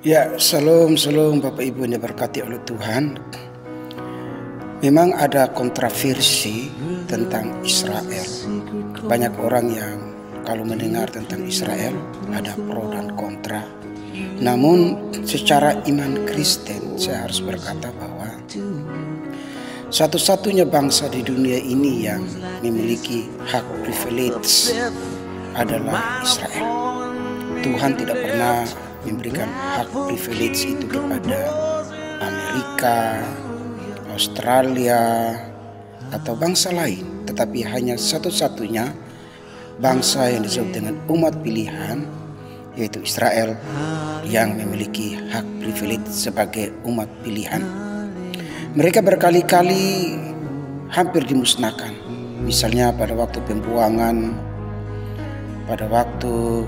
Ya, shalom Bapak Ibu yang diberkati oleh Tuhan. Memang ada kontroversi tentang Israel. Banyak orang yang kalau mendengar tentang Israel ada pro dan kontra. Namun secara iman Kristen saya harus berkata bahwa satu-satunya bangsa di dunia ini yang memiliki hak privilege adalah Israel. Tuhan tidak pernah memberikan hak privilege itu kepada Amerika, Australia, atau bangsa lain, tetapi hanya satu-satunya bangsa yang disebut dengan umat pilihan, yaitu Israel, yang memiliki hak privilege sebagai umat pilihan. Mereka berkali-kali hampir dimusnahkan, misalnya pada waktu pembuangan, pada waktu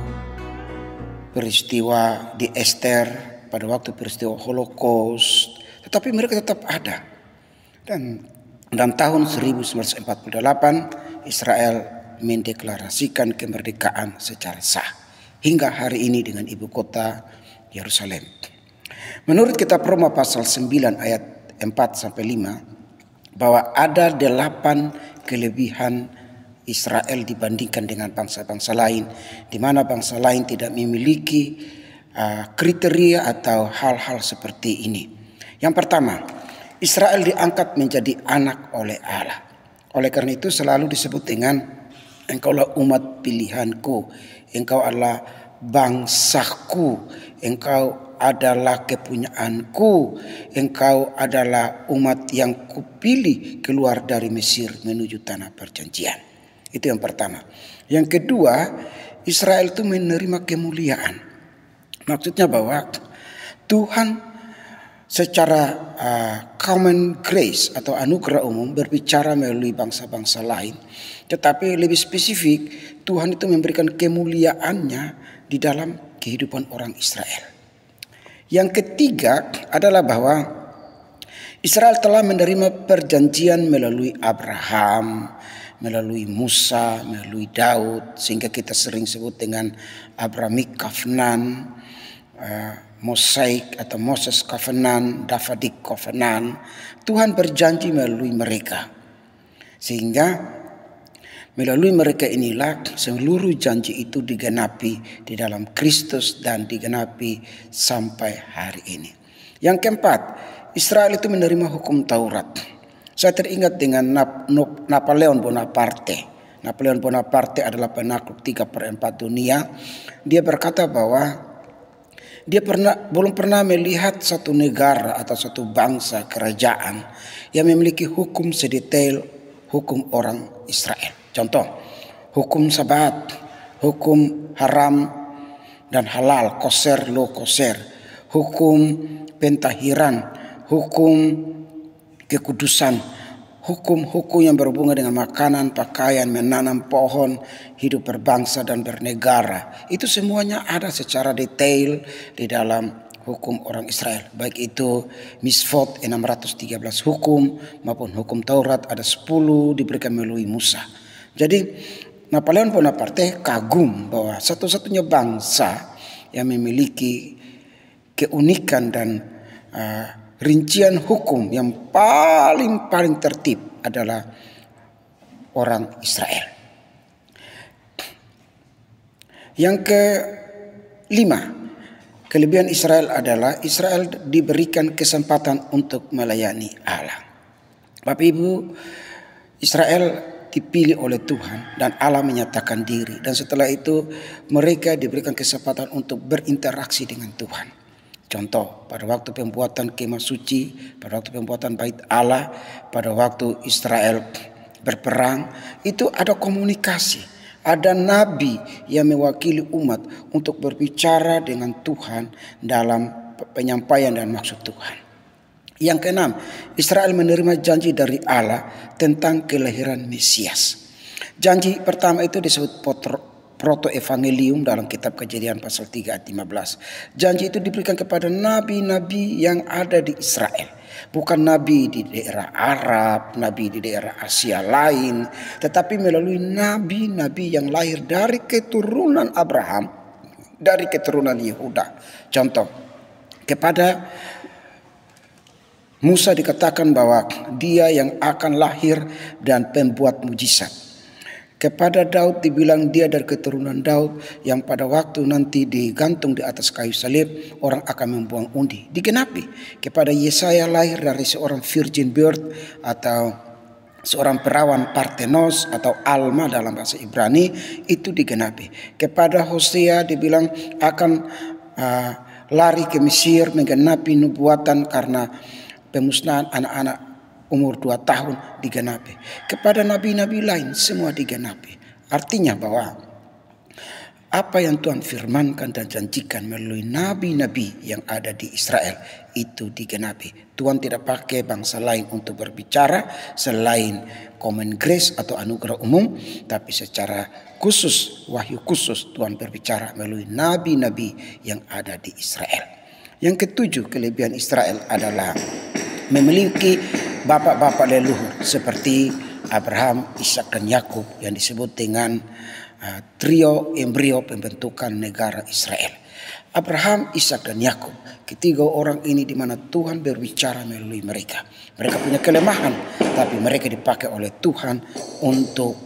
peristiwa di Ester, pada waktu peristiwa Holocaust, tetapi mereka tetap ada. Dan dalam tahun 1948 Israel mendeklarasikan kemerdekaan secara sah hingga hari ini dengan ibu kota Yerusalem. Menurut kitab Roma pasal 9 ayat 4-5 bahwa ada 8 kelebihan Israel dibandingkan dengan bangsa-bangsa lain, di mana bangsa lain tidak memiliki kriteria atau hal-hal seperti ini. Yang pertama, Israel diangkat menjadi anak oleh Allah. Oleh karena itu selalu disebut dengan engkaulah umat pilihanku, engkau adalah bangsaku, engkau adalah kepunyaanku, engkau adalah umat yang kupilih keluar dari Mesir menuju tanah perjanjian. Itu yang pertama. Yang kedua, Israel itu menerima kemuliaan. Maksudnya bahwa Tuhan secara common grace atau anugerah umum berbicara melalui bangsa-bangsa lain. Tetapi lebih spesifik, Tuhan itu memberikan kemuliaannya di dalam kehidupan orang Israel. Yang ketiga adalah bahwa Israel telah menerima perjanjian melalui Abraham, melalui Musa, melalui Daud, sehingga kita sering sebut dengan Abrahamic Covenant, Mosaic atau Moses Covenant, Davidic Covenant. Tuhan berjanji melalui mereka, sehingga melalui mereka inilah seluruh janji itu digenapi di dalam Kristus dan digenapi sampai hari ini. Yang keempat, Israel itu menerima hukum Taurat. Saya teringat dengan Napoleon Bonaparte. Napoleon Bonaparte adalah penakluk 3/4 dunia. Dia berkata bahwa dia belum pernah melihat satu negara atau satu bangsa kerajaan yang memiliki hukum sedetail hukum orang Israel. Contoh, hukum Sabat, hukum haram dan halal, koser, lo koser, hukum pentahiran, hukum kekudusan, hukum-hukum yang berhubungan dengan makanan, pakaian, menanam pohon, hidup berbangsa dan bernegara. Itu semuanya ada secara detail di dalam hukum orang Israel. Baik itu Misfot 613 hukum maupun hukum Taurat ada 10 diberikan melalui Musa. Jadi Napoleon Bonaparte kagum bahwa satu-satunya bangsa yang memiliki keunikan dan rincian hukum yang paling tertib adalah orang Israel. Yang kelima, kelebihan Israel adalah Israel diberikan kesempatan untuk melayani Allah. Bapak Ibu, Israel dipilih oleh Tuhan dan Allah menyatakan diri, dan setelah itu mereka diberikan kesempatan untuk berinteraksi dengan Tuhan. Contoh, pada waktu pembuatan kemah suci, pada waktu pembuatan bait Allah, pada waktu Israel berperang, itu ada komunikasi. Ada nabi yang mewakili umat untuk berbicara dengan Tuhan dalam penyampaian dan maksud Tuhan. Yang keenam, Israel menerima janji dari Allah tentang kelahiran Mesias. Janji pertama itu disebut proto-evangelium dalam kitab Kejadian pasal 3 ayat 15. Janji itu diberikan kepada nabi-nabi yang ada di Israel. Bukan nabi di daerah Arab, nabi di daerah Asia lain, tetapi melalui nabi-nabi yang lahir dari keturunan Abraham, dari keturunan Yehuda. Contoh, Kepada Musa dikatakan bahwa dia yang akan lahir dan pembuat mujizat. Kepada Daud dibilang dia dari keturunan Daud yang pada waktu nanti digantung di atas kayu salib orang akan membuang undi. Digenapi. Kepada Yesaya lahir dari seorang virgin birth atau seorang perawan Parthenos atau Alma dalam bahasa Ibrani, itu digenapi. Kepada Hosea dibilang akan lari ke Mesir, menggenapi nubuatan karena pemusnahan anak-anak umur 2 tahun digenapi. Kepada nabi-nabi lain semua digenapi. Artinya bahwa apa yang Tuhan firmankan dan janjikan melalui nabi-nabi yang ada di Israel itu digenapi. Tuhan tidak pakai bangsa lain untuk berbicara selain common grace atau anugerah umum, tapi secara khusus, wahyu khusus Tuhan berbicara melalui nabi-nabi yang ada di Israel. Yang ketujuh, kelebihan Israel adalah memiliki bapak-bapak leluhur seperti Abraham, Ishak dan Yakub yang disebut dengan trio embrio pembentukan negara Israel. Abraham, Ishak dan Yakub, ketiga orang ini di mana Tuhan berbicara melalui mereka. Mereka punya kelemahan, tapi mereka dipakai oleh Tuhan untuk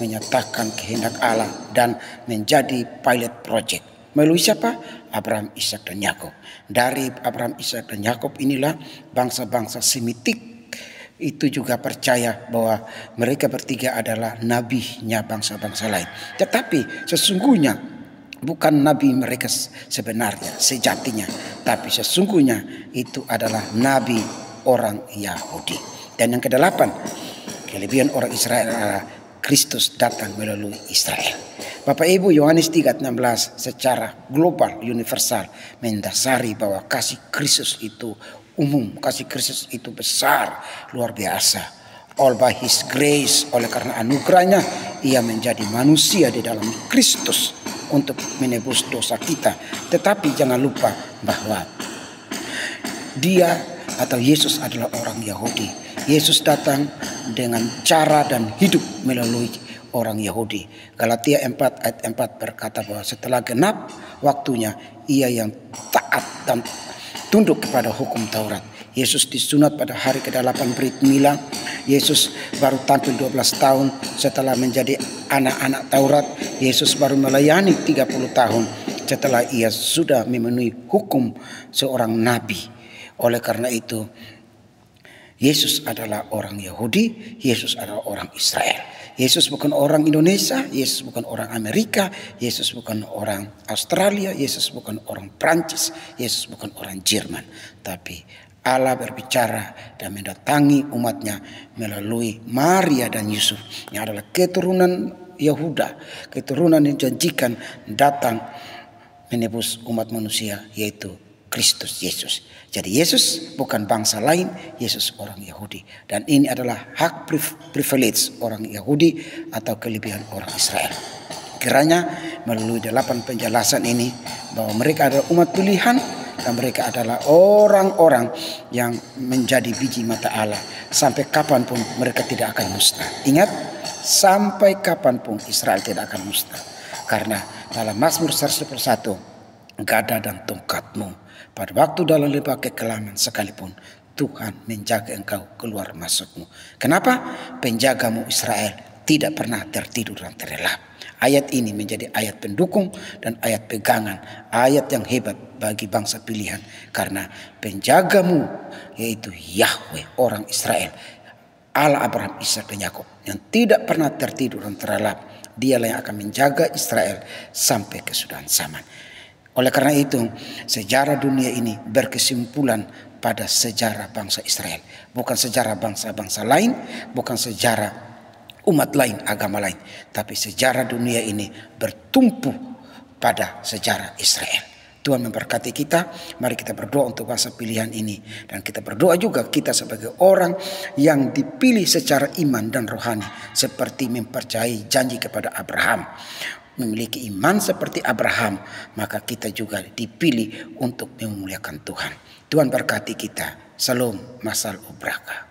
menyatakan kehendak Allah dan menjadi pilot project. Melalui siapa? Abraham, Ishak dan Yakub. Dari Abraham, Ishak dan Yakub inilah bangsa-bangsa Semitik itu juga percaya bahwa mereka bertiga adalah nabinya bangsa-bangsa lain. Tetapi sesungguhnya bukan nabi mereka sebenarnya, sejatinya. Tapi sesungguhnya itu adalah nabi orang Yahudi. Dan yang kedelapan, kelebihan orang Israel adalah Kristus datang melalui Israel. Bapak Ibu, Yohanes 3:16 secara global, universal mendasari bahwa kasih Kristus itu umum, kasih Kristus itu besar, luar biasa. All by His grace, oleh karena anugerahnya ia menjadi manusia di dalam Kristus untuk menebus dosa kita. Tetapi jangan lupa bahwa dia atau Yesus adalah orang Yahudi. Yesus datang dengan cara dan hidup melalui orang Yahudi. Galatia 4 ayat 4 berkata bahwa setelah genap waktunya ia yang taat dan tunduk kepada hukum Taurat. Yesus disunat pada hari ke-8 Brit Milah. Yesus baru tampil 12 tahun setelah menjadi anak-anak Taurat. Yesus baru melayani 30 tahun setelah ia sudah memenuhi hukum seorang nabi. Oleh karena itu, Yesus adalah orang Yahudi, Yesus adalah orang Israel. Yesus bukan orang Indonesia, Yesus bukan orang Amerika, Yesus bukan orang Australia, Yesus bukan orang Prancis, Yesus bukan orang Jerman. Tapi Allah berbicara dan mendatangi umatnya melalui Maria dan Yusuf yang adalah keturunan Yehuda, keturunan yang dijanjikan datang menebus umat manusia, yaitu Kristus Yesus. Jadi Yesus bukan bangsa lain, Yesus orang Yahudi. Dan ini adalah hak privilege orang Yahudi atau kelebihan orang Israel. Kiranya melalui 8 penjelasan ini bahwa mereka adalah umat pilihan dan mereka adalah orang-orang yang menjadi biji mata Allah. Sampai kapanpun mereka tidak akan musnah. Ingat, sampai kapanpun Israel tidak akan musnah. Karena dalam Mazmur 101, gada dan tongkatmu pada waktu dalam lembah kekelaman sekalipun Tuhan menjaga engkau keluar masukmu. Kenapa? Penjagamu Israel tidak pernah tertidur dan terlelap. Ayat ini menjadi ayat pendukung dan ayat pegangan, ayat yang hebat bagi bangsa pilihan. Karena penjagamu yaitu Yahweh orang Israel, Allah Abraham, Ishak dan Yakub yang tidak pernah tertidur dan terlelap. Dialah yang akan menjaga Israel sampai kesudahan zaman. Oleh karena itu, sejarah dunia ini berkesimpulan pada sejarah bangsa Israel. Bukan sejarah bangsa-bangsa lain, bukan sejarah umat lain, agama lain. Tapi sejarah dunia ini bertumpu pada sejarah Israel. Tuhan memberkati kita. Mari kita berdoa untuk bangsa pilihan ini. Dan kita berdoa juga kita sebagai orang yang dipilih secara iman dan rohani. Seperti mempercayai janji kepada Abraham. Memiliki iman seperti Abraham, maka kita juga dipilih untuk memuliakan Tuhan. Tuhan berkati kita. Salam, masal ubraka.